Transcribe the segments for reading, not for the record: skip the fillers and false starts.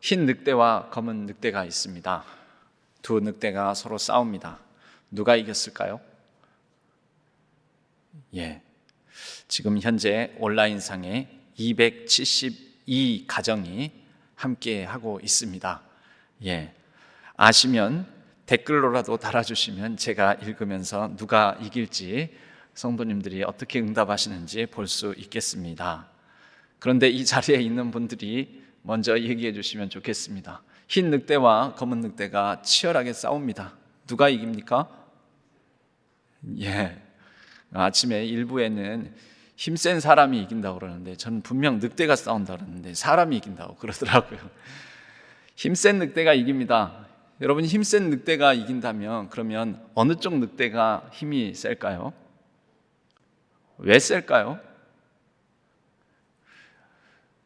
흰 늑대와 검은 늑대가 있습니다. 두 늑대가 서로 싸웁니다. 누가 이겼을까요? 지금 현재 온라인상에 272 가정이 함께 하고 있습니다. 아시면 댓글로라도 달아주시면 제가 읽으면서 누가 이길지 성도님들이 어떻게 응답하시는지 볼 수 있겠습니다. 그런데 이 자리에 있는 분들이 먼저 얘기해 주시면 좋겠습니다. 흰 늑대와 검은 늑대가 치열하게 싸웁니다. 누가 이깁니까? 아침에 일부에는 힘센 사람이 이긴다고 그러는데 저는 분명 늑대가 싸운다고 그러는데 사람이 이긴다고 그러더라고요. 힘센 늑대가 이깁니다. 여러분, 힘센 늑대가 이긴다면 그러면 어느 쪽 늑대가 힘이 셀까요? 왜 셀까요?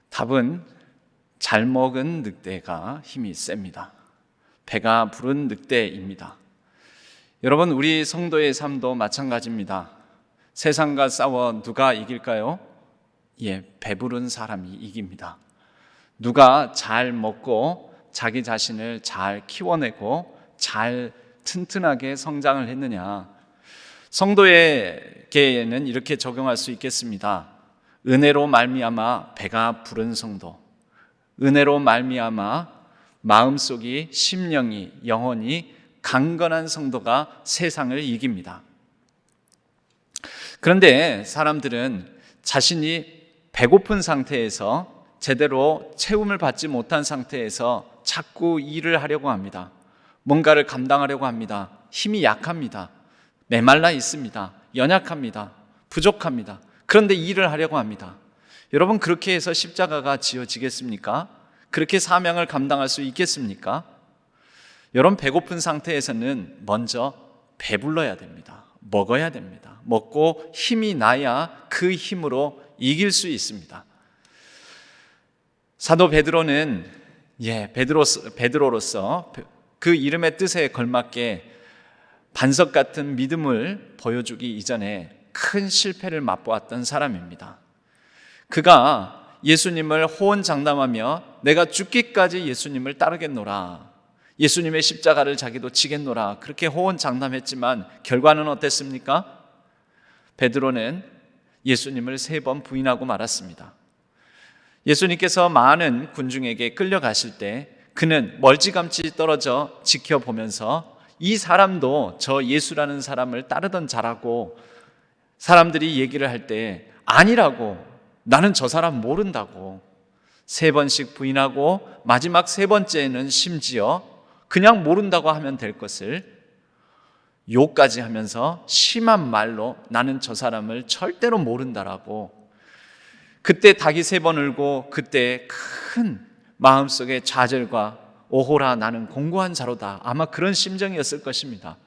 답은 잘 먹은 늑대가 힘이 셉니다. 배가 부른 늑대입니다. 여러분, 우리 성도의 삶도 마찬가지입니다. 세상과 싸워 누가 이길까요? 배부른 사람이 이깁니다. 누가 잘 먹고 자기 자신을 잘 키워내고 잘 튼튼하게 성장을 했느냐? 성도에게는 이렇게 적용할 수 있겠습니다. 은혜로 말미암아 배가 부른 성도, 은혜로 말미암아 마음속이, 심령이, 영혼이 강건한 성도가 세상을 이깁니다. 그런데 사람들은 자신이 배고픈 상태에서 제대로 채움을 받지 못한 상태에서 자꾸 일을 하려고 합니다. 뭔가를 감당하려고 합니다. 힘이 약합니다. 메말라 있습니다. 연약합니다. 부족합니다. 그런데 일을 하려고 합니다. 여러분, 그렇게 해서 십자가가 지어지겠습니까? 그렇게 사명을 감당할 수 있겠습니까? 여러분, 배고픈 상태에서는 먼저 배불러야 됩니다. 먹어야 됩니다. 먹고 힘이 나야 그 힘으로 이길 수 있습니다. 사도 베드로는 베드로로서 그 이름의 뜻에 걸맞게 반석 같은 믿음을 보여주기 이전에 큰 실패를 맛보았던 사람입니다. 그가 예수님을 호언장담하며 내가 죽기까지 예수님을 따르겠노라, 예수님의 십자가를 자기도 지겠노라, 그렇게 호언장담했지만 결과는 어땠습니까? 베드로는 예수님을 3번 부인하고 말았습니다. 예수님께서 많은 군중에게 끌려가실 때 그는 멀찌감치 떨어져 지켜보면서 이 사람도 저 예수라는 사람을 따르던 자라고 사람들이 얘기를 할 때 아니라고, 나는 저 사람 모른다고 3번씩 부인하고 마지막 3번째는 심지어 그냥 모른다고 하면 될 것을 욕까지 하면서 심한 말로 나는 저 사람을 절대로 모른다라고, 그때 닭이 3번 울고 그때 큰 마음속에 좌절과 오호라 나는 공고한 자로다, 아마 그런 심정이었을 것입니다.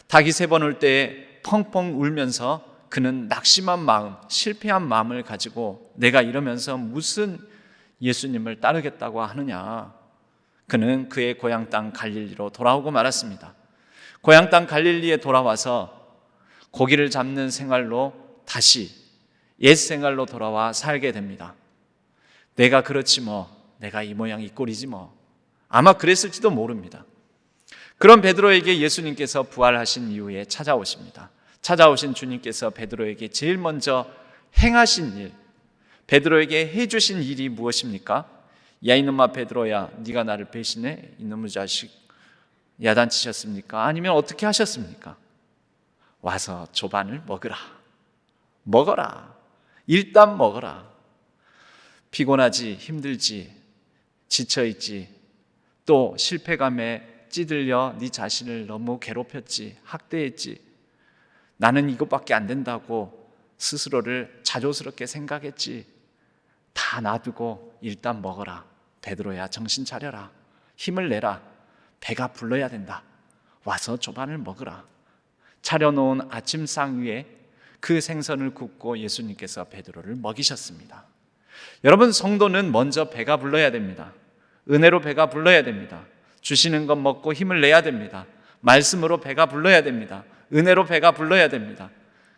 닭이 3번 울 때 펑펑 울면서 그는 낙심한 마음, 실패한 마음을 가지고 내가 이러면서 무슨 예수님을 따르겠다고 하느냐. 그는 그의 고향 땅 갈릴리로 돌아오고 말았습니다. 고향 땅 갈릴리에 돌아와서 고기를 잡는 생활로 다시 옛 생활로 돌아와 살게 됩니다. 내가 그렇지 뭐, 내가 이 모양 이 꼴이지 뭐, 아마 그랬을지도 모릅니다. 그런 베드로에게 예수님께서 부활하신 이후에 찾아오십니다. 찾아오신 주님께서 베드로에게 제일 먼저 행하신 일, 베드로에게 해주신 일이 무엇입니까? 야 이놈아 베드로야, 네가 나를 배신해? 이놈의 자식, 야단치셨습니까? 아니면 어떻게 하셨습니까? 와서 조반을 먹으라. 먹어라. 일단 먹어라. 피곤하지, 힘들지, 지쳐있지, 또 실패감에 찌들려 네 자신을 너무 괴롭혔지, 학대했지, 나는 이것밖에 안 된다고 스스로를 자조스럽게 생각했지, 다 놔두고 일단 먹어라. 베드로야, 정신 차려라. 힘을 내라. 배가 불러야 된다. 와서 조반을 먹으라. 차려놓은 아침상 위에 그 생선을 굽고 예수님께서 베드로를 먹이셨습니다. 여러분, 성도는 먼저 배가 불러야 됩니다. 은혜로 배가 불러야 됩니다. 주시는 것 먹고 힘을 내야 됩니다. 말씀으로 배가 불러야 됩니다. 은혜로 배가 불러야 됩니다.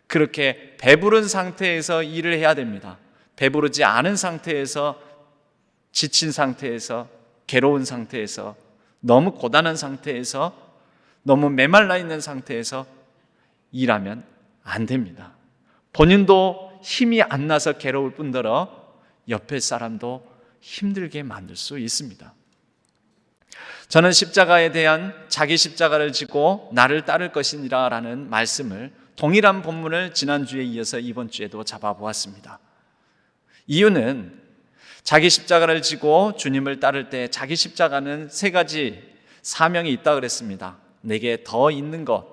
그렇게 배부른 상태에서 일을 해야 됩니다. 배부르지 않은 상태에서 지친 상태에서, 괴로운 상태에서, 너무 고단한 상태에서, 너무 메말라 있는 상태에서 일하면 안 됩니다. 본인도 힘이 안 나서 괴로울 뿐더러 옆에 사람도 힘들게 만들 수 있습니다. 저는 십자가에 대한 자기 십자가를 지고 나를 따를 것이니라 라는 말씀을, 동일한 본문을 지난주에 이어서 이번 주에도 잡아보았습니다. 이유는 자기 십자가를 지고 주님을 따를 때 자기 십자가는 세 가지 사명이 있다고 그랬습니다. 내게 더 있는 것,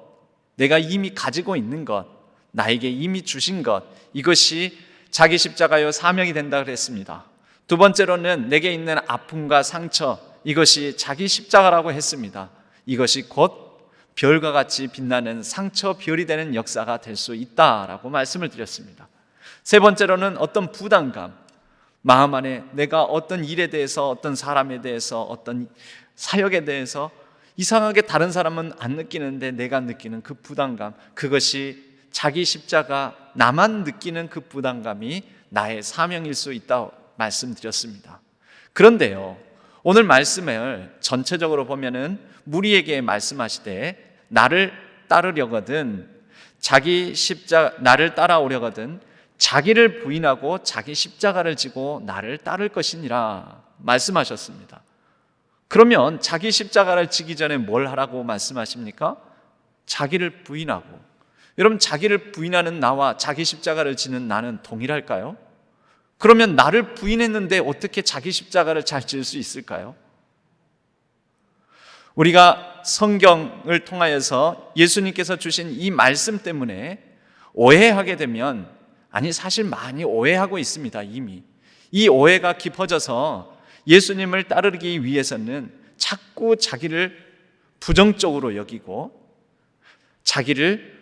내가 이미 가지고 있는 것, 나에게 이미 주신 것, 이것이 자기 십자가요 사명이 된다고 그랬습니다. 두 번째로는 내게 있는 아픔과 상처, 이것이 자기 십자가라고 했습니다. 이것이 곧 별과 같이 빛나는 상처 별이 되는 역사가 될 수 있다라고 말씀을 드렸습니다. 세 번째로는 어떤 부담감, 마음 안에 내가 어떤 일에 대해서, 어떤 사람에 대해서, 어떤 사역에 대해서 이상하게 다른 사람은 안 느끼는데 내가 느끼는 그 부담감, 그것이 자기 십자가, 나만 느끼는 그 부담감이 나의 사명일 수 있다고 말씀드렸습니다. 그런데요, 오늘 말씀을 전체적으로 보면은 무리에게 말씀하시되 나를 따르려거든, 나를 따라오려거든 자기를 부인하고 자기 십자가를 지고 나를 따를 것이니라 말씀하셨습니다. 그러면 자기 십자가를 지기 전에 뭘 하라고 말씀하십니까? 자기를 부인하고. 여러분, 자기를 부인하는 나와 자기 십자가를 지는 나는 동일할까요? 그러면 나를 부인했는데 어떻게 자기 십자가를 잘 질 수 있을까요? 우리가 성경을 통하여서 예수님께서 주신 이 말씀 때문에 오해하게 되면, 아니 사실 많이 오해하고 있습니다. 이미 이 오해가 깊어져서 예수님을 따르기 위해서는 자꾸 자기를 부정적으로 여기고 자기를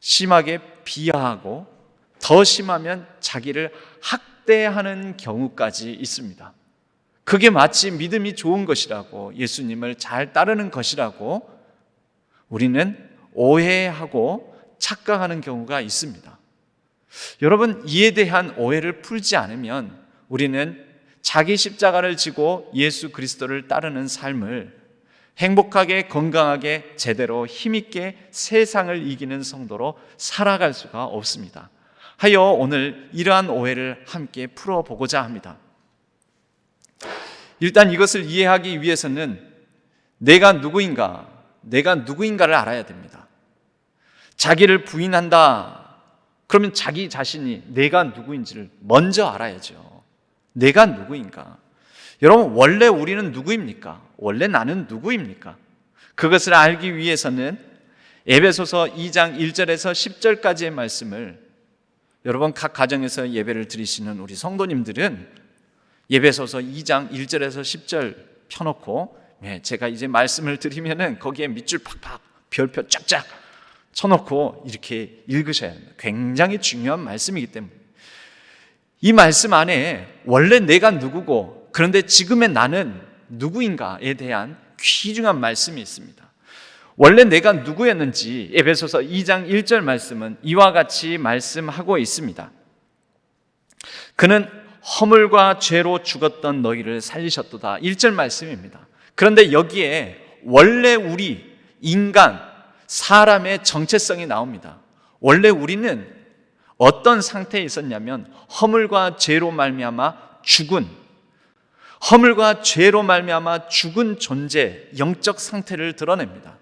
심하게 비하하고 더 심하면 자기를 학대하는 경우까지 있습니다. 그게 마치 믿음이 좋은 것이라고, 예수님을 잘 따르는 것이라고 우리는 오해하고 착각하는 경우가 있습니다. 여러분, 이에 대한 오해를 풀지 않으면 우리는 자기 십자가를 지고 예수 그리스도를 따르는 삶을 행복하게, 건강하게, 제대로 힘있게 세상을 이기는 성도로 살아갈 수가 없습니다. 하여 오늘 이러한 오해를 함께 풀어보고자 합니다. 일단 이것을 이해하기 위해서는 내가 누구인가를 알아야 됩니다. 자기를 부인한다, 그러면 자기 자신이 내가 누구인지를 먼저 알아야죠. 내가 누구인가? 여러분, 원래 우리는 누구입니까? 원래 나는 누구입니까? 그것을 알기 위해서는 에베소서 2장 1절에서 10절까지의 말씀을, 여러분 각 가정에서 예배를 드리시는 우리 성도님들은 예배소서 2장 1절에서 10절 펴놓고, 제가 이제 말씀을 드리면은 거기에 밑줄 팍팍 별표 쫙쫙 쳐놓고 이렇게 읽으셔야 합니다. 굉장히 중요한 말씀이기 때문에. 이 말씀 안에 원래 내가 누구고, 그런데 지금의 나는 누구인가에 대한 귀중한 말씀이 있습니다. 원래 내가 누구였는지 에베소서 2장 1절 말씀은 이와 같이 말씀하고 있습니다. 그는 허물과 죄로 죽었던 너희를 살리셨도다. 1절 말씀입니다. 그런데 여기에 원래 우리 인간, 사람의 정체성이 나옵니다. 원래 우리는 어떤 상태에 있었냐면 허물과 죄로 말미암아 죽은, 허물과 죄로 말미암아 죽은 존재, 영적 상태를 드러냅니다.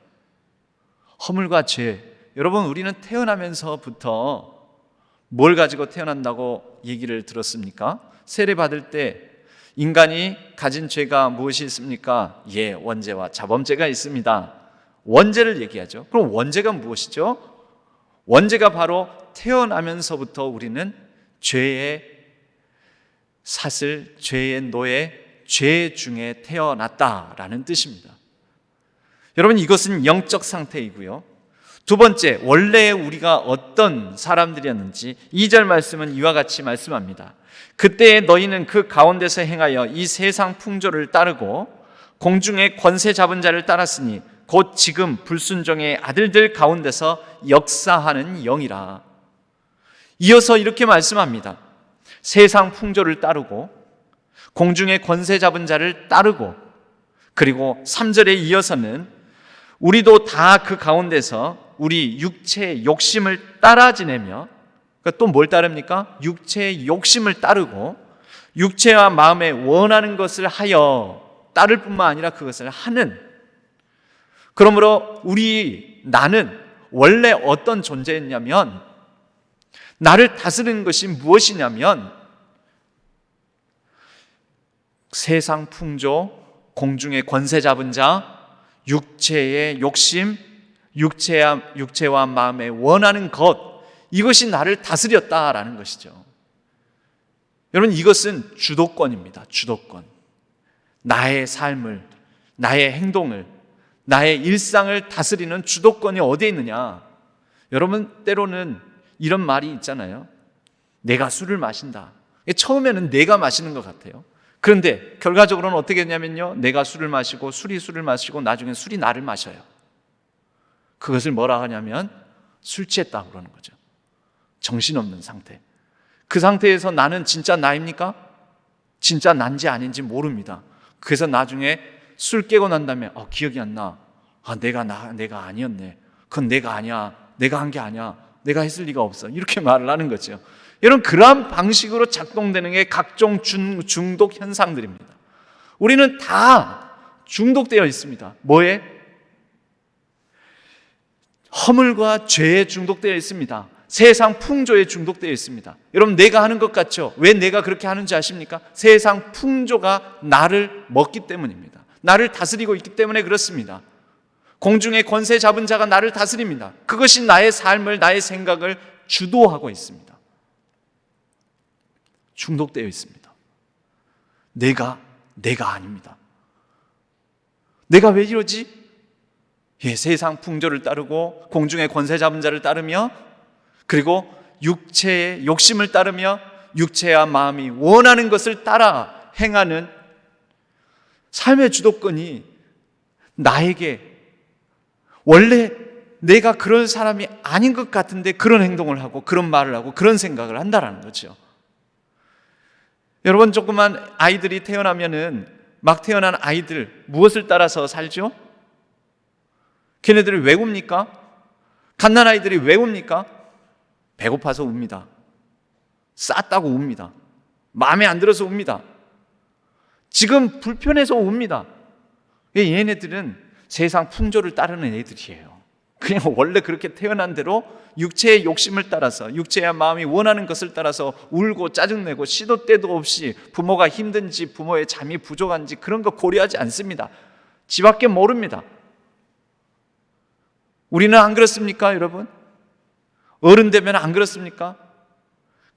허물과 죄, 여러분 우리는 태어나면서부터 뭘 가지고 태어난다고 얘기를 들었습니까? 세례 받을 때 인간이 가진 죄가 무엇이 있습니까? 원죄와 자범죄가 있습니다. 원죄를 얘기하죠. 그럼 원죄가 무엇이죠? 원죄가 바로 태어나면서부터 우리는 죄의 사슬, 죄의 노예, 죄 중에 태어났다라는 뜻입니다. 여러분, 이것은 영적 상태이고요. 두 번째, 원래 우리가 어떤 사람들이었는지 2절 말씀은 이와 같이 말씀합니다. 그때 너희는 그 가운데서 행하여 이 세상 풍조를 따르고 공중의 권세 잡은 자를 따랐으니 곧 지금 불순종의 아들들 가운데서 역사하는 영이라. 이어서 이렇게 말씀합니다. 세상 풍조를 따르고 공중의 권세 잡은 자를 따르고, 그리고 3절에 이어서는 우리도 다 그 가운데서 우리 육체의 욕심을 따라 지내며, 그러니까 또 뭘 따릅니까? 육체의 욕심을 따르고 육체와 마음에 원하는 것을 하여 따를 뿐만 아니라 그것을 하는. 그러므로 나는 원래 어떤 존재였냐면, 나를 다스리는 것이 무엇이냐면 세상 풍조, 공중의 권세 잡은 자, 육체의 욕심, 육체와 마음에 원하는 것, 이것이 나를 다스렸다라는 것이죠. 여러분, 이것은 주도권입니다. 주도권. 나의 삶을, 나의 행동을, 나의 일상을 다스리는 주도권이 어디에 있느냐? 여러분, 때로는 이런 말이 있잖아요. 내가 술을 마신다. 처음에는 내가 마시는 것 같아요. 그런데 결과적으로는 어떻게 되냐면요, 내가 술을 마시고 술이 술을 마시고 나중에 술이 나를 마셔요. 그것을 뭐라 하냐면 술 취했다고 그러는 거죠. 정신없는 상태. 그 상태에서 나는 진짜 나입니까? 진짜 난지 아닌지 모릅니다. 그래서 나중에 술 깨고 난 다음에 기억이 안 나. 내가 아니었네. 그건 내가 아니야. 내가 한 게 아니야. 내가 했을 리가 없어. 이렇게 말을 하는 거죠. 여러분, 그러한 방식으로 작동되는 게 각종 중독 현상들입니다. 우리는 다 중독되어 있습니다. 뭐에? 허물과 죄에 중독되어 있습니다. 세상 풍조에 중독되어 있습니다. 여러분, 내가 하는 것 같죠? 왜 내가 그렇게 하는지 아십니까? 세상 풍조가 나를 먹기 때문입니다. 나를 다스리고 있기 때문에 그렇습니다. 공중의 권세 잡은 자가 나를 다스립니다. 그것이 나의 삶을, 나의 생각을 주도하고 있습니다. 중독되어 있습니다. 내가 아닙니다. 내가 왜 이러지? 세상 풍조를 따르고 공중의 권세 잡은 자를 따르며, 그리고 육체의 욕심을 따르며 육체와 마음이 원하는 것을 따라 행하는 삶의 주도권이 나에게, 원래 내가 그런 사람이 아닌 것 같은데 그런 행동을 하고 그런 말을 하고 그런 생각을 한다라는 거죠. 여러분, 조그만 아이들이 태어나면은, 막 태어난 아이들 무엇을 따라서 살죠? 걔네들이 왜 웁니까? 갓난아이들이 왜 웁니까? 배고파서 웁니다. 쌌다고 웁니다. 마음에 안 들어서 웁니다. 지금 불편해서 웁니다. 얘네들은 세상 풍조를 따르는 애들이에요. 그냥 원래 그렇게 태어난 대로 육체의 욕심을 따라서, 육체와 마음이 원하는 것을 따라서 울고 짜증내고, 시도 때도 없이 부모가 힘든지 부모의 잠이 부족한지 그런 거 고려하지 않습니다. 지밖에 모릅니다. 우리는 안 그렇습니까, 여러분? 어른 되면 안 그렇습니까?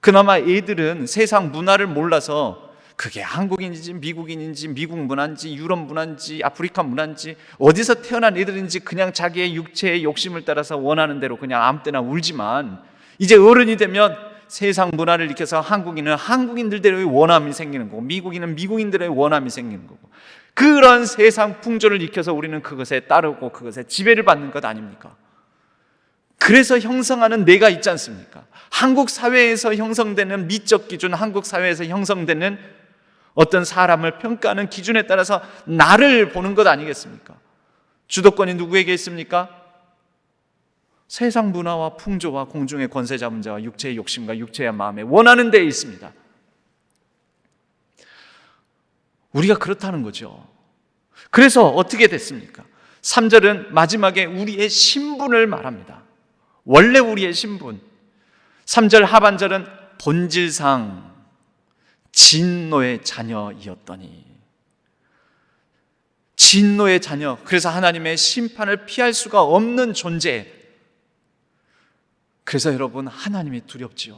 그나마 애들은 세상 문화를 몰라서 그게 한국인인지 미국인인지 미국 문화인지 유럽 문화인지 아프리카 문화인지 어디서 태어난 애들인지 그냥 자기의 육체의 욕심을 따라서 원하는 대로 그냥 아무 때나 울지만, 이제 어른이 되면 세상 문화를 익혀서 한국인은 한국인들대로의 원함이 생기는 거고, 미국인은 미국인들의 원함이 생기는 거고, 그런 세상 풍조를 익혀서 우리는 그것에 따르고 그것에 지배를 받는 것 아닙니까? 그래서 형성하는 내가 있지 않습니까? 한국 사회에서 형성되는 미적 기준, 한국 사회에서 형성되는 어떤 사람을 평가하는 기준에 따라서 나를 보는 것 아니겠습니까? 주도권이 누구에게 있습니까? 세상 문화와 풍조와 공중의 권세 잡은 자와 육체의 욕심과 육체의 마음에 원하는 데에 있습니다. 우리가 그렇다는 거죠. 그래서 어떻게 됐습니까? 3절은 마지막에 우리의 신분을 말합니다. 원래 우리의 신분. 3절 하반절은 본질상 진노의 자녀이었더니, 진노의 자녀, 그래서 하나님의 심판을 피할 수가 없는 존재. 그래서 여러분, 하나님이 두렵지요.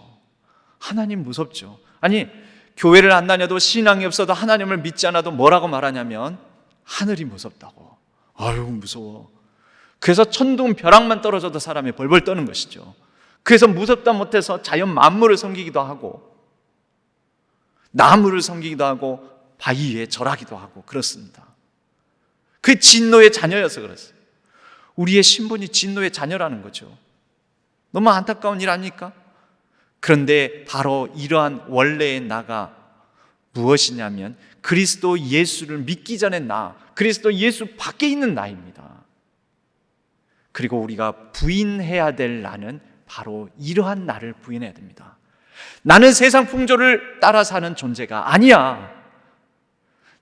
하나님 무섭죠. 아니, 교회를 안 다녀도 신앙이 없어도 하나님을 믿지 않아도 뭐라고 말하냐면 하늘이 무섭다고. 아유, 무서워. 그래서 천둥 벼락만 떨어져도 사람이 벌벌 떠는 것이죠. 그래서 무섭다 못해서 자연 만물을 섬기기도 하고 나무를 섬기기도 하고 바위에 절하기도 하고 그렇습니다. 그게 진노의 자녀여서 그렇습니다. 우리의 신분이 진노의 자녀라는 거죠. 너무 안타까운 일 아닙니까? 그런데 바로 이러한 원래의 나가 무엇이냐면 그리스도 예수를 믿기 전에 나, 그리스도 예수 밖에 있는 나입니다. 그리고 우리가 부인해야 될 나는 바로 이러한 나를 부인해야 됩니다. 나는 세상 풍조를 따라 사는 존재가 아니야.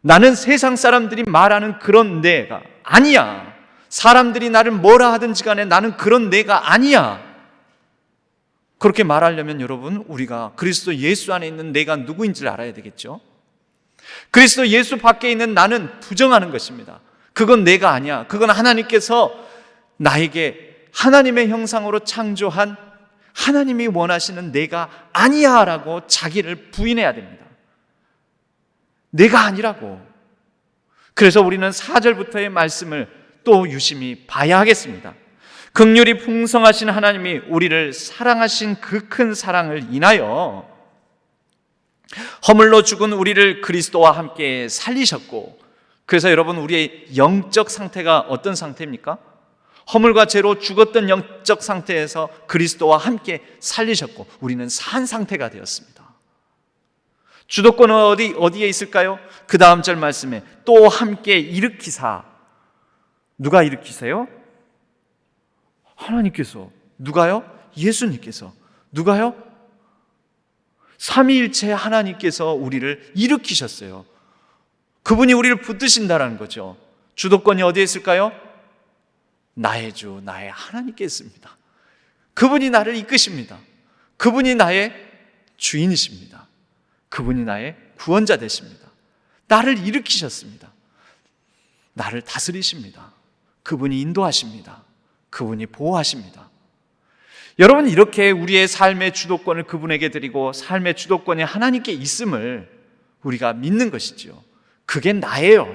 나는 세상 사람들이 말하는 그런 내가 아니야. 사람들이 나를 뭐라 하든지 간에 나는 그런 내가 아니야. 그렇게 말하려면 여러분, 우리가 그리스도 예수 안에 있는 내가 누구인지를 알아야 되겠죠. 그리스도 예수 밖에 있는 나는 부정하는 것입니다. 그건 내가 아니야. 그건 하나님께서 나에게 하나님의 형상으로 창조한 하나님이 원하시는 내가 아니야 라고 자기를 부인해야 됩니다. 내가 아니라고. 그래서 우리는 4절부터의 말씀을 또 유심히 봐야 하겠습니다. 긍휼이 풍성하신 하나님이 우리를 사랑하신 그 큰 사랑을 인하여 허물로 죽은 우리를 그리스도와 함께 살리셨고, 그래서 여러분, 우리의 영적 상태가 어떤 상태입니까? 허물과 죄로 죽었던 영적 상태에서 그리스도와 함께 살리셨고 우리는 산 상태가 되었습니다. 주도권은 어디에 있을까요? 그 다음 절 말씀에 또 함께 일으키사. 누가 일으키세요? 하나님께서. 누가요? 예수님께서. 누가요? 삼위일체 하나님께서 우리를 일으키셨어요. 그분이 우리를 붙드신다라는 거죠. 주도권이 어디에 있을까요? 나의 주, 나의 하나님께 있습니다. 그분이 나를 이끄십니다. 그분이 나의 주인이십니다. 그분이 나의 구원자 되십니다. 나를 일으키셨습니다. 나를 다스리십니다. 그분이 인도하십니다. 그분이 보호하십니다. 여러분, 이렇게 우리의 삶의 주도권을 그분에게 드리고 삶의 주도권이 하나님께 있음을 우리가 믿는 것이지요. 그게 나예요.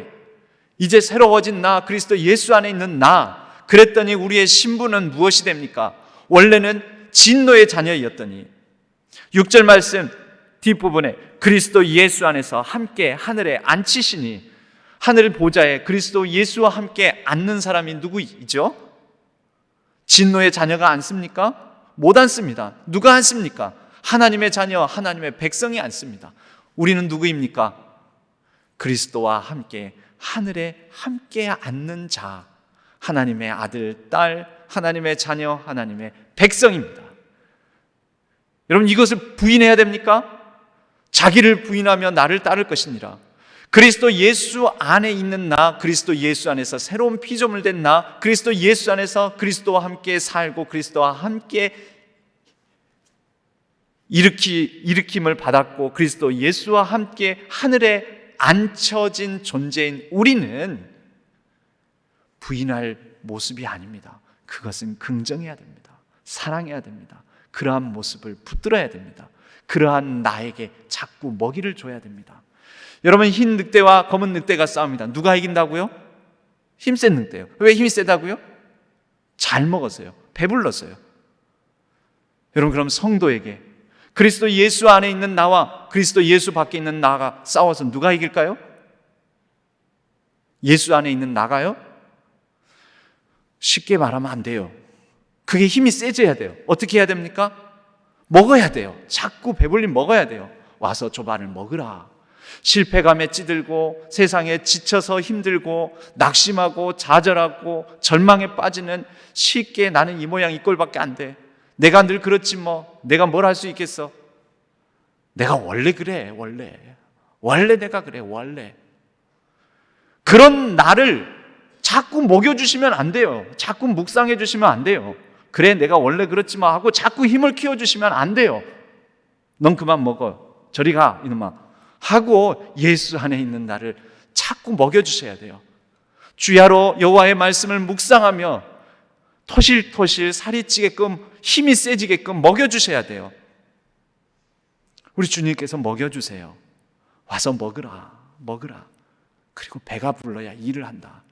이제 새로워진 나, 그리스도 예수 안에 있는 나. 그랬더니 우리의 신분은 무엇이 됩니까? 원래는 진노의 자녀였더니 6절 말씀 뒷부분에 그리스도 예수 안에서 함께 하늘에 앉히시니, 하늘 보좌에 그리스도 예수와 함께 앉는 사람이 누구이죠? 진노의 자녀가 앉습니까? 못 앉습니다. 누가 앉습니까? 하나님의 자녀, 하나님의 백성이 앉습니다. 우리는 누구입니까? 그리스도와 함께 하늘에 함께 앉는 자, 하나님의 아들, 딸, 하나님의 자녀, 하나님의 백성입니다. 여러분, 이것을 부인해야 됩니까? 자기를 부인하며 나를 따를 것이니라. 그리스도 예수 안에 있는 나, 그리스도 예수 안에서 새로운 피조물 된 나, 그리스도 예수 안에서 그리스도와 함께 살고 그리스도와 함께 일으킴을 받았고 그리스도 예수와 함께 하늘에 앉혀진 존재인 우리는 부인할 모습이 아닙니다. 그것은 긍정해야 됩니다. 사랑해야 됩니다. 그러한 모습을 붙들어야 됩니다. 그러한 나에게 자꾸 먹이를 줘야 됩니다. 여러분, 흰 늑대와 검은 늑대가 싸웁니다. 누가 이긴다고요? 힘센 늑대요. 왜 힘이 세다고요? 잘 먹었어요. 배불렀어요. 여러분, 그럼 성도에게 그리스도 예수 안에 있는 나와 그리스도 예수 밖에 있는 나가 싸워서 누가 이길까요? 예수 안에 있는 나가요? 쉽게 말하면 안 돼요. 그게 힘이 세져야 돼요. 어떻게 해야 됩니까? 먹어야 돼요. 자꾸 배불리면 먹어야 돼요. 와서 조반을 먹으라. 실패감에 찌들고 세상에 지쳐서 힘들고 낙심하고 좌절하고 절망에 빠지는, 쉽게 나는 이 모양 이 꼴밖에 안 돼, 내가 늘 그렇지 뭐, 내가 뭘 할 수 있겠어, 내가 원래 그래, 원래 내가 그래, 원래. 그런 나를 자꾸 먹여주시면 안 돼요. 자꾸 묵상해 주시면 안 돼요. 그래, 내가 원래 그렇지 뭐 하고 자꾸 힘을 키워주시면 안 돼요. 넌 그만 먹어, 저리 가 이놈아 하고 예수 안에 있는 나를 자꾸 먹여주셔야 돼요. 주야로 여호와의 말씀을 묵상하며 토실토실 살이 찌게끔 힘이 세지게끔 먹여주셔야 돼요. 우리 주님께서 먹여주세요. 와서 먹으라. 그리고 배가 불러야 일을 한다.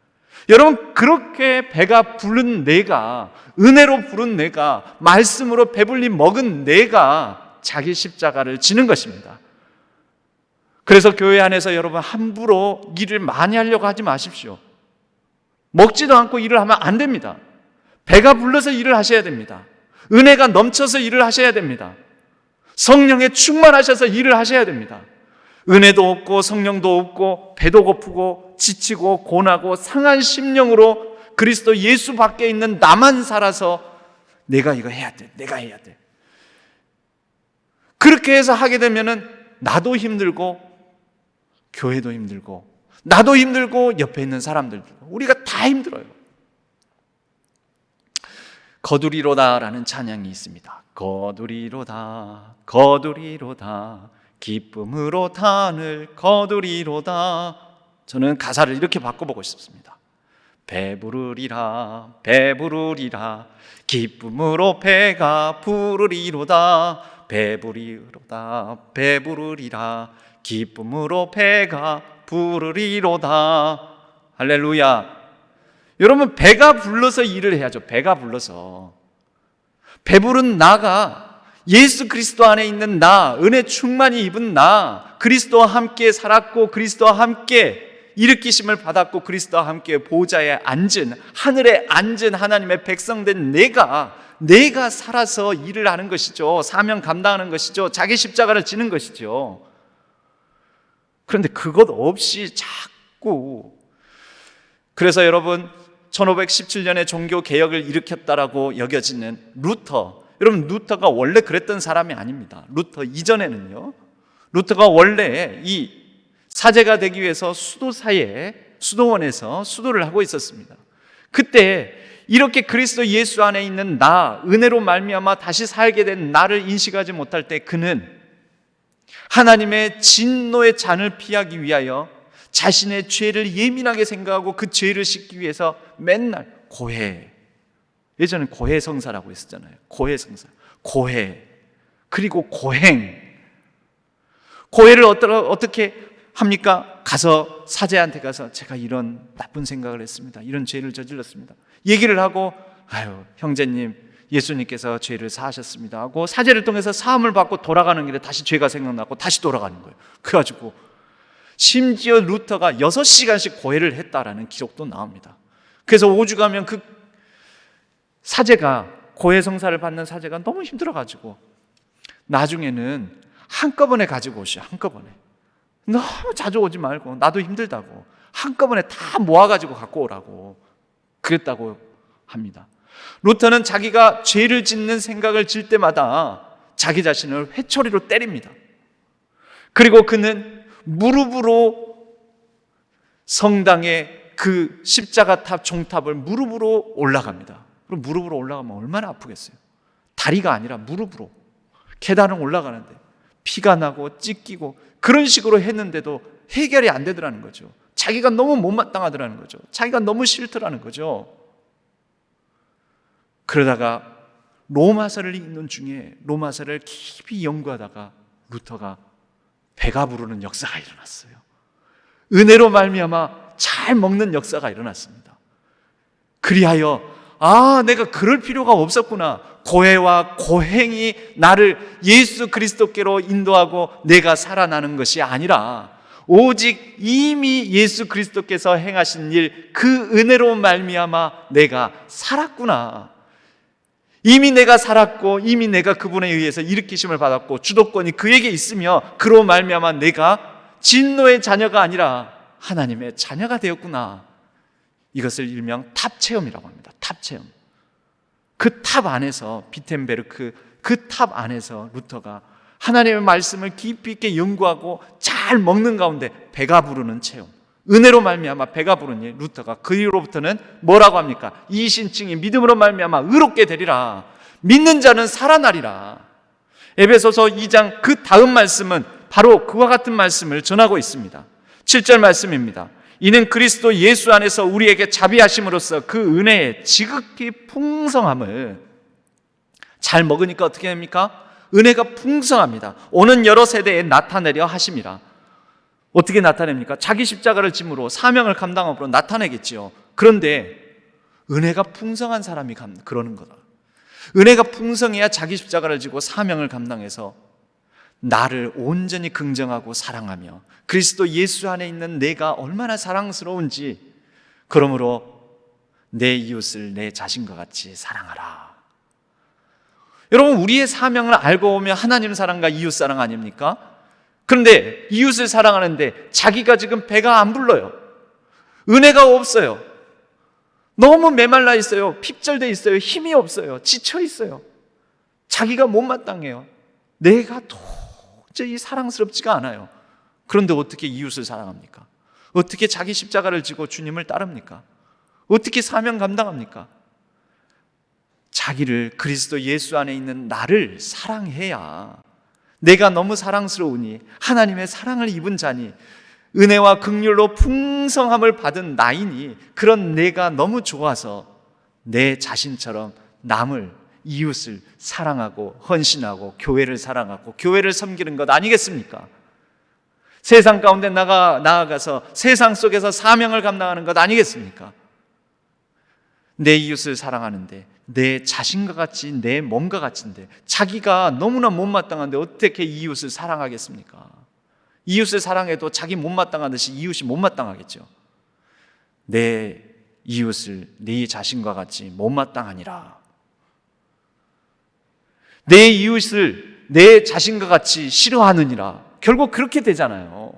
여러분, 그렇게 배가 부른 내가, 은혜로 부른 내가, 말씀으로 배불리 먹은 내가 자기 십자가를 지는 것입니다. 그래서 교회 안에서 여러분, 함부로 일을 많이 하려고 하지 마십시오. 먹지도 않고 일을 하면 안 됩니다. 배가 불러서 일을 하셔야 됩니다. 은혜가 넘쳐서 일을 하셔야 됩니다. 성령에 충만하셔서 일을 하셔야 됩니다. 은혜도 없고 성령도 없고 배도 고프고 지치고 고나고 상한 심령으로 그리스도 예수 밖에 있는 나만 살아서 내가 이거 해야 돼, 내가 해야 돼. 그렇게 해서 하게 되면은 나도 힘들고 교회도 힘들고 나도 힘들고 옆에 있는 사람들도, 우리가 다 힘들어요. 거두리로다라는 찬양이 있습니다. 거두리로다, 거두리로다, 기쁨으로 단을 거두리로다. 저는 가사를 이렇게 바꿔보고 싶습니다. 배부르리라, 배부르리라, 기쁨으로 배가 부르리로다. 배부르리로다, 배부르리라, 기쁨으로 배가 부르리로다. 할렐루야. 여러분, 배가 불러서 일을 해야죠. 배가 불러서. 배부른 나가, 예수 그리스도 안에 있는 나, 은혜 충만히 입은 나, 그리스도와 함께 살았고 그리스도와 함께 일으키심을 받았고 그리스도와 함께 보좌에 앉은, 하늘에 앉은 하나님의 백성된 내가 살아서 일을 하는 것이죠. 사명 감당하는 것이죠. 자기 십자가를 지는 것이죠. 그런데 그것 없이 자꾸, 그래서 여러분 1517년에 종교 개혁을 일으켰다라고 여겨지는 루터, 여러분 루터가 원래 그랬던 사람이 아닙니다. 루터 이전에는요, 루터가 원래 이 사제가 되기 위해서 수도원에서 수도를 하고 있었습니다. 그때 이렇게 그리스도 예수 안에 있는 나, 은혜로 말미암아 다시 살게 된 나를 인식하지 못할 때 그는 하나님의 진노의 잔을 피하기 위하여 자신의 죄를 예민하게 생각하고 그 죄를 씻기 위해서 맨날 고해, 예전에 고해성사라고 했었잖아요. 고해성사, 고해, 그리고 고행. 고해를 어떻게 합니까? 가서 사제한테 가서 제가 이런 나쁜 생각을 했습니다, 이런 죄를 저질렀습니다, 얘기를 하고, 아유 형제님 예수님께서 죄를 사하셨습니다 하고 사제를 통해서 사함을 받고 돌아가는 길에 다시 죄가 생각나고 다시 돌아가는 거예요. 그래가지고 심지어 루터가 6시간씩 고해를 했다라는 기록도 나옵니다. 그래서 오죽하면 그 사제가, 고해 성사를 받는 사제가 너무 힘들어가지고 나중에는 한꺼번에 가지고 오시오. 한꺼번에. 너무 자주 오지 말고, 나도 힘들다고 한꺼번에 다 모아가지고 갖고 오라고 그랬다고 합니다. 루터는 자기가 죄를 짓는 생각을 질 때마다 자기 자신을 회초리로 때립니다. 그리고 그는 무릎으로 성당의 그 십자가탑 종탑을 무릎으로 올라갑니다. 그럼 무릎으로 올라가면 얼마나 아프겠어요? 다리가 아니라 무릎으로 계단을 올라가는데 피가 나고 찢기고 그런 식으로 했는데도 해결이 안 되더라는 거죠. 자기가 너무 못마땅하더라는 거죠. 자기가 너무 싫더라는 거죠. 그러다가 로마서를 읽는 중에 로마서를 깊이 연구하다가 루터가 배가 부르는 역사가 일어났어요. 은혜로 말미암아 잘 먹는 역사가 일어났습니다. 그리하여 내가 그럴 필요가 없었구나. 고해와 고행이 나를 예수 그리스도께로 인도하고 내가 살아나는 것이 아니라 오직 이미 예수 그리스도께서 행하신 일, 그 은혜로 말미암아 내가 살았구나. 이미 내가 살았고 이미 내가 그분에 의해서 일으키심을 받았고 주도권이 그에게 있으며 그로 말미암아 내가 진노의 자녀가 아니라 하나님의 자녀가 되었구나. 이것을 일명 탑체험이라고 합니다. 탑체험. 그 탑 안에서, 비텐베르크 그 탑 안에서 루터가 하나님의 말씀을 깊이 있게 연구하고 잘 먹는 가운데 배가 부르는 체험, 은혜로 말미암아 배가 부르니 루터가 그 이후로부터는 뭐라고 합니까? 이 신칭이 믿음으로 말미암아 의롭게 되리라. 믿는 자는 살아나리라. 에베소서 2장 그 다음 말씀은 바로 그와 같은 말씀을 전하고 있습니다. 7절 말씀입니다. 이는 그리스도 예수 안에서 우리에게 자비하심으로써 그 은혜의 지극히 풍성함을, 잘 먹으니까 어떻게 됩니까? 은혜가 풍성합니다. 오는 여러 세대에 나타내려 하심이라. 어떻게 나타냅니까? 자기 십자가를 짐으로 사명을 감당함으로 나타내겠지요. 그런데 은혜가 풍성한 사람이 그러는 거다. 은혜가 풍성해야 자기 십자가를 지고 사명을 감당해서 나를 온전히 긍정하고 사랑하며 그리스도 예수 안에 있는 내가 얼마나 사랑스러운지, 그러므로 내 이웃을 내 자신과 같이 사랑하라. 여러분, 우리의 사명을 알고 오면 하나님 사랑과 이웃 사랑 아닙니까? 그런데 이웃을 사랑하는데 자기가 지금 배가 안 불러요. 은혜가 없어요. 너무 메말라 있어요. 핍절돼 있어요. 힘이 없어요. 지쳐 있어요. 자기가 못마땅해요. 내가 도저히 사랑스럽지가 않아요. 그런데 어떻게 이웃을 사랑합니까? 어떻게 자기 십자가를 지고 주님을 따릅니까? 어떻게 사명 감당합니까? 자기를 그리스도 예수 안에 있는 나를 사랑해야 내가 너무 사랑스러우니 하나님의 사랑을 입은 자니 은혜와 긍휼로 풍성함을 받은 나이니 그런 내가 너무 좋아서 내 자신처럼 남을 이웃을 사랑하고 헌신하고 교회를 사랑하고 교회를 섬기는 것 아니겠습니까? 세상 가운데 나아가서 세상 속에서 사명을 감당하는 것 아니겠습니까? 내 이웃을 사랑하는데 내 자신과 같이 내 몸과 같은데 자기가 너무나 못마땅한데 어떻게 이웃을 사랑하겠습니까? 이웃을 사랑해도 자기 못마땅한 듯이 이웃이 못마땅하겠죠. 내 이웃을 네 자신과 같이 못마땅하니라. 내 이웃을 내 자신과 같이 싫어하느니라. 결국 그렇게 되잖아요.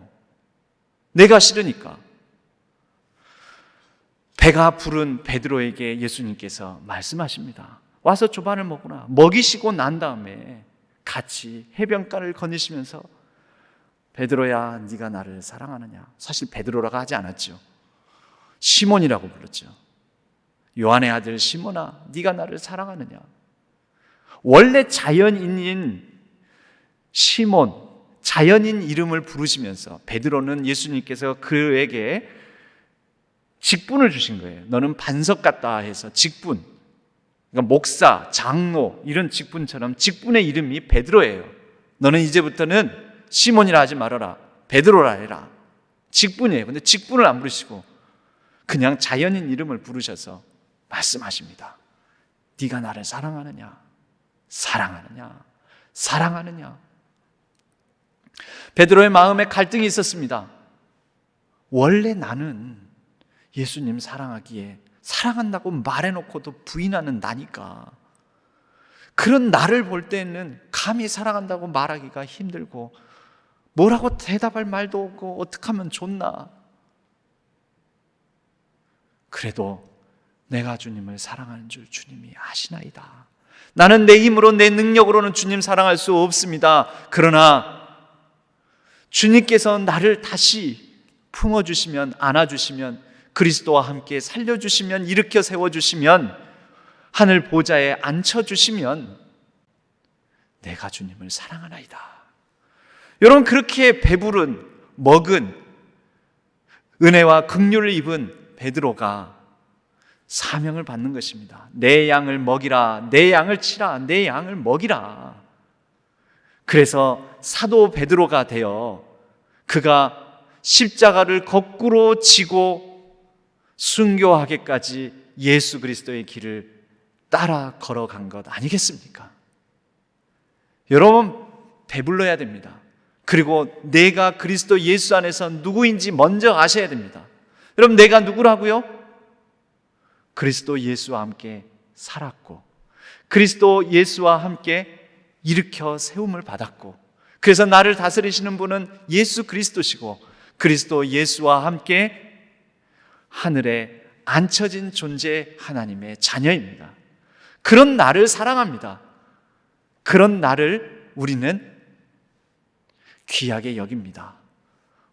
내가 싫으니까. 배가 부른 베드로에게 예수님께서 말씀하십니다. 와서 조반을 먹으라. 먹이시고 난 다음에 같이 해변가를 거니시면서 베드로야 네가 나를 사랑하느냐. 사실 베드로라고 하지 않았죠. 시몬이라고 불렀죠. 요한의 아들 시몬아 네가 나를 사랑하느냐. 원래 자연인인 시몬, 자연인 이름을 부르시면서 베드로는 예수님께서 그에게 직분을 주신 거예요. 너는 반석 같다 해서 직분, 그러니까 목사, 장로 이런 직분처럼 직분의 이름이 베드로예요. 너는 이제부터는 시몬이라 하지 말아라. 베드로라 해라. 직분이에요. 근데 직분을 안 부르시고 그냥 자연인 이름을 부르셔서 말씀하십니다. 네가 나를 사랑하느냐? 사랑하느냐? 사랑하느냐? 베드로의 마음에 갈등이 있었습니다. 원래 나는 예수님 사랑하기에 사랑한다고 말해놓고도 부인하는 나니까 그런 나를 볼 때는 감히 사랑한다고 말하기가 힘들고 뭐라고 대답할 말도 없고 어떻게 하면 좋나. 그래도 내가 주님을 사랑하는 줄 주님이 아시나이다. 나는 내 힘으로 내 능력으로는 주님 사랑할 수 없습니다. 그러나 주님께서 나를 다시 품어주시면 안아주시면 그리스도와 함께 살려주시면 일으켜 세워주시면 하늘 보좌에 앉혀주시면 내가 주님을 사랑하나이다. 여러분 그렇게 배부른 먹은 은혜와 긍휼을 입은 베드로가 사명을 받는 것입니다. 내 양을 먹이라, 내 양을 치라, 내 양을 먹이라. 그래서 사도 베드로가 되어 그가 십자가를 거꾸로 지고 순교하기까지 예수 그리스도의 길을 따라 걸어간 것 아니겠습니까? 여러분 배불러야 됩니다. 그리고 내가 그리스도 예수 안에서 누구인지 먼저 아셔야 됩니다. 여러분 내가 누구라고요? 그리스도 예수와 함께 살았고 그리스도 예수와 함께 일으켜 세움을 받았고 그래서 나를 다스리시는 분은 예수 그리스도시고 그리스도 예수와 함께 하늘에 앉혀진 존재 하나님의 자녀입니다. 그런 나를 사랑합니다. 그런 나를 우리는 귀하게 여깁니다.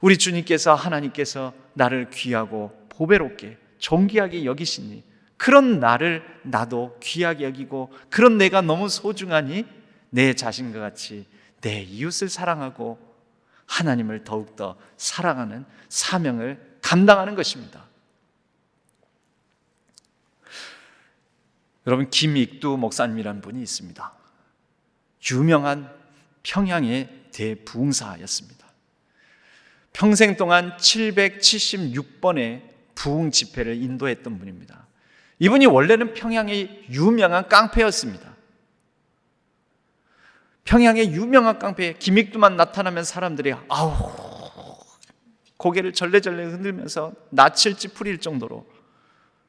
우리 주님께서 하나님께서 나를 귀하고 보배롭게 존귀하게 여기시니 그런 나를 나도 귀하게 여기고 그런 내가 너무 소중하니 내 자신과 같이 내 이웃을 사랑하고 하나님을 더욱더 사랑하는 사명을 감당하는 것입니다. 여러분 김익두 목사님이라는 분이 있습니다. 유명한 평양의 대부흥사였습니다. 평생 동안 776번의 부흥 집회를 인도했던 분입니다. 이분이 원래는 평양의 유명한 깡패였습니다. 평양의 유명한 깡패 김익두만 나타나면 사람들이 고개를 절레절레 흔들면서 낯을 찌푸릴 정도로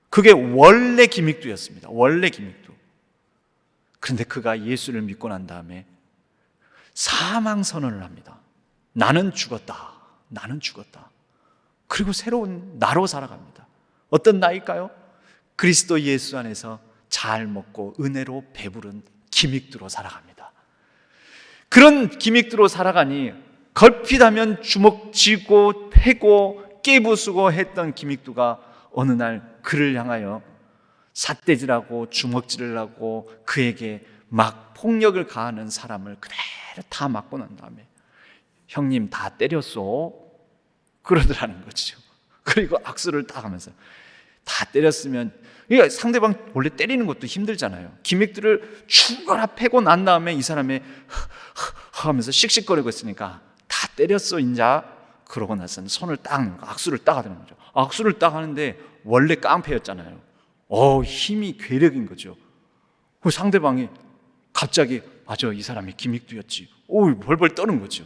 그게 원래 김익두였습니다. 원래 김익두. 그런데 그가 예수를 믿고 난 다음에 사망 선언을 합니다. 나는 죽었다. 나는 죽었다. 그리고 새로운 나로 살아갑니다. 어떤 나일까요? 그리스도 예수 안에서 잘 먹고 은혜로 배부른 기믹두로 살아갑니다. 그런 기믹두로 살아가니 걸핏하면 주먹 쥐고 패고 깨부수고 했던 기믹두가 어느 날 그를 향하여 삿대질하고 주먹질을 하고 그에게 막 폭력을 가하는 사람을 그대로 다 맞고 난 다음에 형님 다 때렸어 그러더라는 거죠. 그리고 악수를 딱 하면서 다 때렸으면, 그러니까 상대방 원래 때리는 것도 힘들잖아요. 기믹들을 죽어라 패고 난 다음에 이 사람이 하면서 씩씩거리고 있으니까 다 때렸어 인자. 그러고 나서는 손을 딱 악수를 딱 하는 거죠. 악수를 딱 하는데 원래 깡패였잖아요. 힘이 괴력인 거죠. 그 상대방이 갑자기 맞아 이 사람이 기믹두였지. 벌벌 떠는 거죠.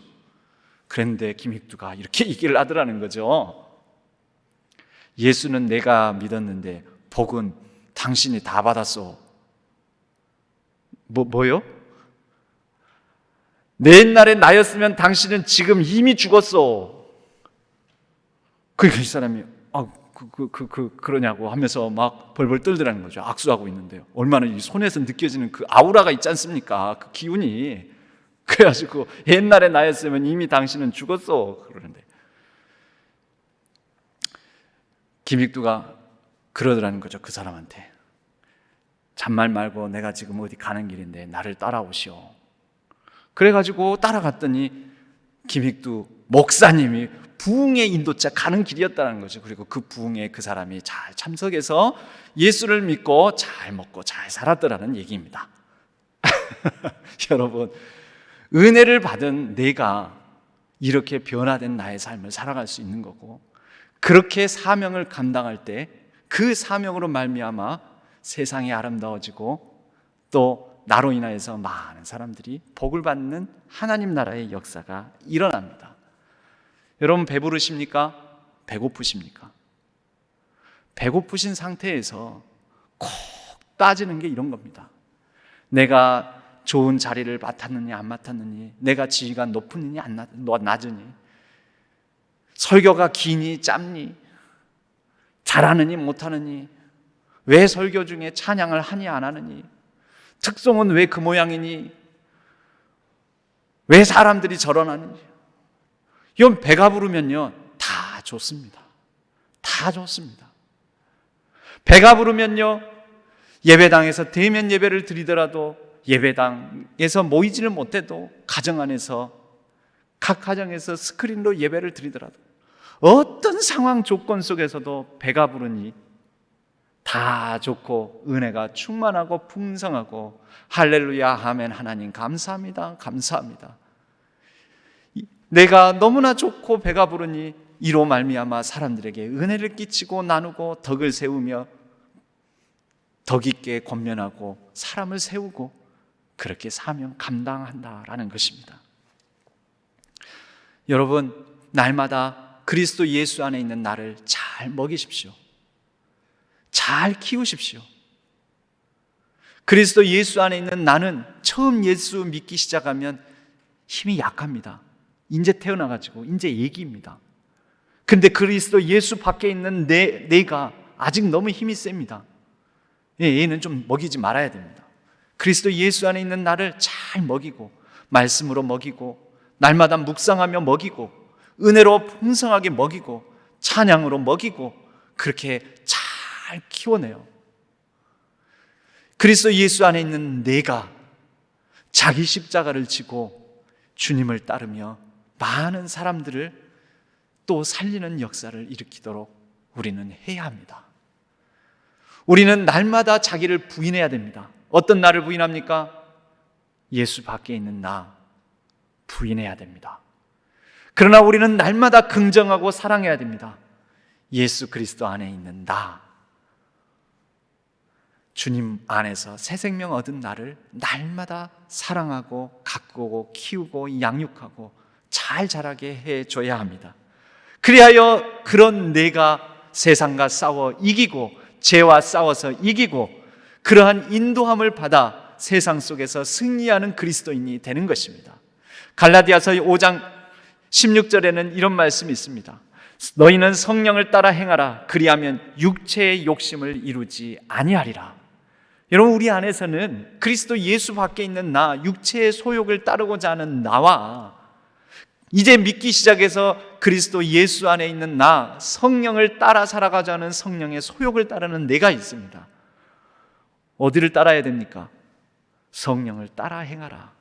그런데 기믹두가 이렇게 얘기를 하더라는 거죠. 예수는 내가 믿었는데 복은 당신이 다 받았어. 뭐요? 내 옛날에 나였으면 당신은 지금 이미 죽었어. 그러니까 이 사람이 그러냐고 하면서 막 벌벌 떨더라는 거죠. 악수하고 있는데요. 얼마나 이 손에서 느껴지는 그 아우라가 있지 않습니까? 그 기운이. 그래가지고 옛날에 나였으면 이미 당신은 죽었어. 그러는데 기믹두가 그러더라는 거죠. 그 사람한테. 잔말 말고 내가 지금 어디 가는 길인데 나를 따라오시오. 그래가지고 따라갔더니 기믹두 목사님이 부흥의 인도자 가는 길이었다는 거죠. 그리고 그 부흥에 그 사람이 잘 참석해서 예수를 믿고 잘 먹고 잘 살았더라는 얘기입니다. 여러분, 은혜를 받은 내가 이렇게 변화된 나의 삶을 살아갈 수 있는 거고, 그렇게 사명을 감당할 때 그 사명으로 말미암아 세상이 아름다워지고 또 나로 인하여서 많은 사람들이 복을 받는 하나님 나라의 역사가 일어납니다. 여러분 배부르십니까? 배고프십니까? 배고프신 상태에서 꼭 따지는 게 이런 겁니다. 내가 좋은 자리를 맡았느니 안 맡았느니, 내가 지위가 높으니 낮으니, 설교가 기니 짧니, 잘하느니 못하느니, 왜 설교 중에 찬양을 하니 안 하느니, 특송은 왜 그 모양이니, 왜 사람들이 저러나는지. 이건 배가 부르면요 다 좋습니다. 다 좋습니다. 배가 부르면요 예배당에서 대면 예배를 드리더라도, 예배당에서 모이지를 못해도 가정 안에서 각 가정에서 스크린로 예배를 드리더라도, 어떤 상황 조건 속에서도 배가 부르니 다 좋고 은혜가 충만하고 풍성하고, 할렐루야 아멘 하나님 감사합니다 감사합니다. 내가 너무나 좋고 배가 부르니 이로 말미암아 사람들에게 은혜를 끼치고 나누고 덕을 세우며 덕 있게 권면하고 사람을 세우고 그렇게 사명 감당한다라는 것입니다. 여러분, 날마다 그리스도 예수 안에 있는 나를 잘 먹이십시오. 잘 키우십시오. 그리스도 예수 안에 있는 나는 처음 예수 믿기 시작하면 힘이 약합니다. 이제 태어나가지고 이제 애기입니다. 근데 그리스도 예수 밖에 있는 내가 아직 너무 힘이 셉니다. 얘는 좀 먹이지 말아야 됩니다. 그리스도 예수 안에 있는 나를 잘 먹이고, 말씀으로 먹이고, 날마다 묵상하며 먹이고, 은혜로 풍성하게 먹이고, 찬양으로 먹이고, 그렇게 잘 키워내요. 그리스도 예수 안에 있는 내가 자기 십자가를 지고 주님을 따르며 많은 사람들을 또 살리는 역사를 일으키도록 우리는 해야 합니다. 우리는 날마다 자기를 부인해야 됩니다. 어떤 나를 부인합니까? 예수 밖에 있는 나 부인해야 됩니다. 그러나 우리는 날마다 긍정하고 사랑해야 됩니다. 예수 그리스도 안에 있는 나, 주님 안에서 새 생명 얻은 나를 날마다 사랑하고 가꾸고 키우고 양육하고 잘 자라게 해줘야 합니다. 그리하여 그런 내가 세상과 싸워 이기고, 죄와 싸워서 이기고, 그러한 인도함을 받아 세상 속에서 승리하는 그리스도인이 되는 것입니다. 갈라디아서 5장 16절에는 이런 말씀이 있습니다. 너희는 성령을 따라 행하라. 그리하면 육체의 욕심을 이루지 아니하리라. 여러분, 우리 안에서는 그리스도 예수 밖에 있는 나, 육체의 소욕을 따르고자 하는 나와 이제 믿기 시작해서 그리스도 예수 안에 있는 나, 성령을 따라 살아가자 하는 성령의 소욕을 따르는 내가 있습니다. 어디를 따라야 됩니까? 성령을 따라 행하라.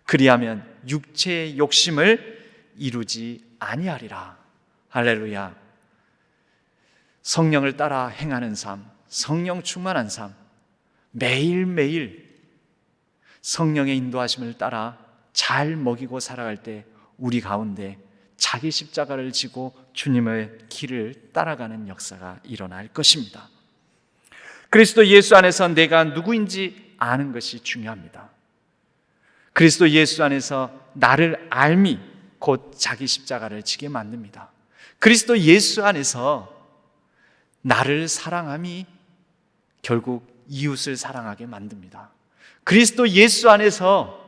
그리하면 육체의 욕심을 이루지 아니하리라. 할렐루야. 성령을 따라 행하는 삶, 성령 충만한 삶, 매일매일 성령의 인도하심을 따라 잘 먹이고 살아갈 때 우리 가운데 자기 십자가를 지고 주님의 길을 따라가는 역사가 일어날 것입니다. 그리스도 예수 안에서 내가 누구인지 아는 것이 중요합니다. 그리스도 예수 안에서 나를 알미 곧 자기 십자가를 지게 만듭니다. 그리스도 예수 안에서 나를 사랑함이 결국 이웃을 사랑하게 만듭니다. 그리스도 예수 안에서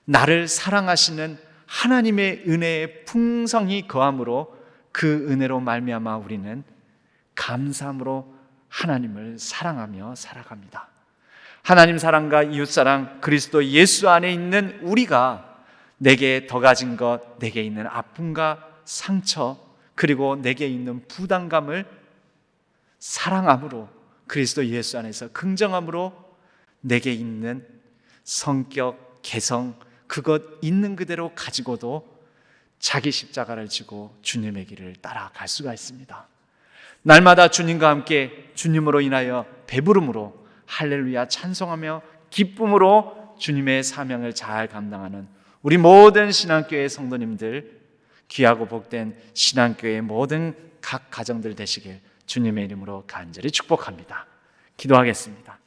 나를 사랑하시는 하나님의 은혜의 풍성이 거함으로 그 은혜로 말미암아 우리는 감사함으로 하나님을 사랑하며 살아갑니다. 하나님 사랑과 이웃 사랑, 그리스도 예수 안에 있는 우리가 내게 더 가진 것, 내게 있는 아픔과 상처, 그리고 내게 있는 부담감을 사랑함으로, 그리스도 예수 안에서 긍정함으로 내게 있는 성격, 개성, 그것 있는 그대로 가지고도 자기 십자가를 지고 주님의 길을 따라갈 수가 있습니다. 날마다 주님과 함께 주님으로 인하여 배부름으로 할렐루야 찬송하며 기쁨으로 주님의 사명을 잘 감당하는 우리 모든 신앙교회 성도님들, 귀하고 복된 신앙교회의 모든 각 가정들 되시길 주님의 이름으로 간절히 축복합니다. 기도하겠습니다.